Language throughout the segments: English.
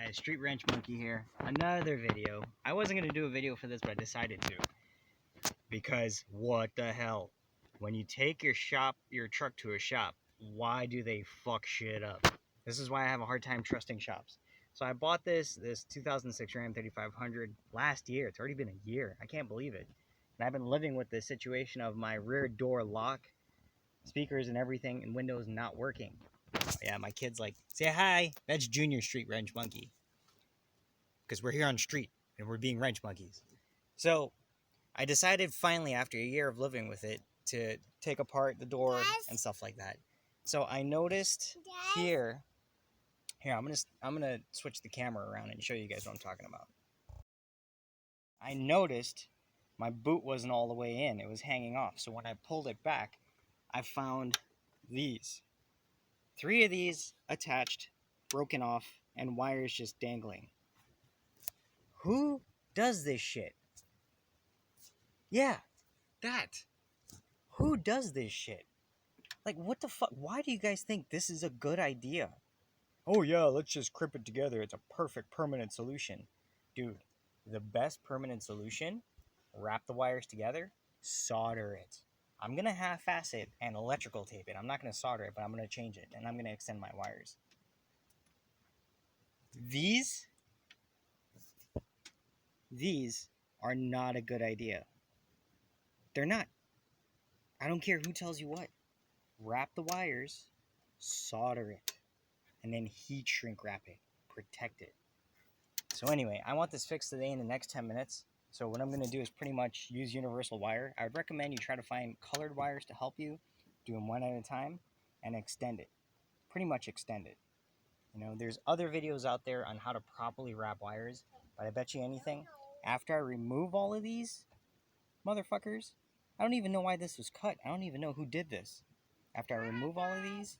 Guys, Street Wrench Monkey here. Another video. I wasn't going to do a video for this, but I decided to. Because what the hell? When you take your truck to a shop, why do they fuck shit up? This is why I have a hard time trusting shops. So I bought this 2006 Ram3500 last year. It's already been a year. I can't believe it. And I've been living with the situation of my rear door lock, speakers and everything, and windows not working. Yeah, my kid's like, say hi. That's Junior Street Wrench Monkey. Because we're here on the street and we're being wrench monkeys. So I decided finally, after a year of living with it, to take apart the door and stuff like that. So I noticed here, I'm gonna switch the camera around and show you guys what I'm talking about. I noticed my boot wasn't all the way in. It was hanging off. So when I pulled it back, I found these. 3 of these attached, broken off, and wires just dangling. Who does this shit? Yeah, that. Who does this shit? Like, what the fuck? Why do you guys think this is a good idea? Oh yeah, let's just crib it together. It's a perfect permanent solution. Dude, the best permanent solution, wrap the wires together, solder it. I'm going to half-ass it and electrical tape it. I'm not going to solder it, but I'm going to change it, and I'm going to extend my wires. These are not a good idea. They're not. I don't care who tells you what. Wrap the wires, solder it, and then heat shrink wrap it. Protect it. So anyway, I want this fixed today in the next 10 minutes. So what I'm going to do is pretty much use universal wire. I would recommend you try to find colored wires to help you. Do them one at a time and extend it. Pretty much extend it. You know, there's other videos out there on how to properly wrap wires. But I bet you anything, after I remove all of these motherfuckers, I don't even know why this was cut. I don't even know who did this. After I remove all of these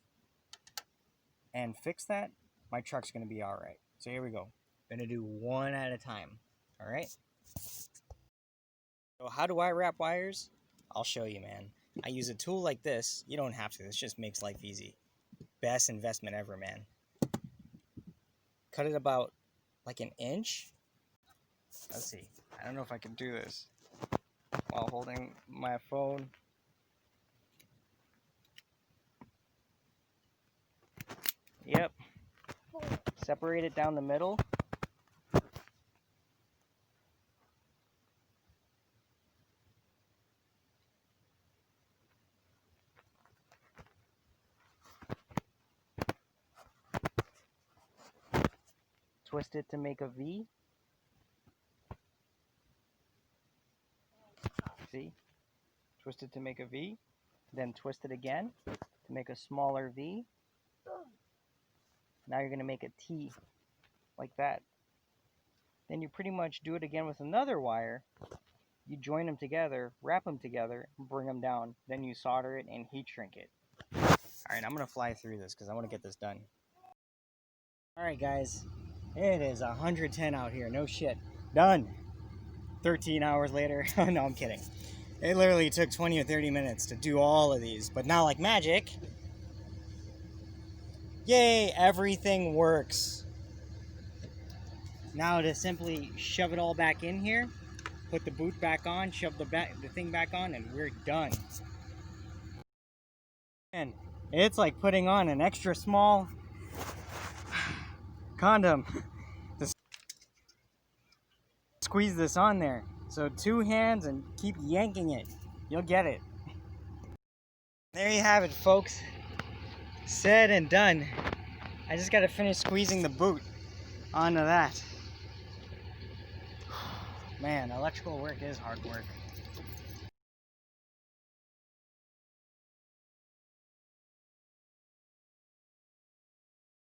and fix that, my truck's going to be all right. So here we go. I'm going to do one at a time. All right? So how do I wrap wires? I'll show you, man. I use a tool like this. You don't have to. This just makes life easy. Best investment ever, man. Cut it about like an inch. Let's see. I don't know if I can do this while holding my phone. Yep. Separate it down the middle. Twist it to make a V. See? Twist it to make a V. Then twist it again to make a smaller V. Now you're going to make a T like that. Then you pretty much do it again with another wire. You join them together, wrap them together, and bring them down. Then you solder it and heat shrink it. Alright, I'm going to fly through this because I want to get this done. Alright guys, it is 110 out here. No shit. Done. 13 hours later. No, I'm kidding. It literally took 20 or 30 minutes to do all of these. But now, like magic, yay, everything works. Now to simply shove it all back in here, put the boot back on, shove the thing back on, and we're done. And it's like putting on an extra small condom. Just squeeze this on there. So 2 hands and keep yanking it. You'll get it. There you have it, folks. Said and done. I just got to finish squeezing the boot onto that. Man, electrical work is hard work.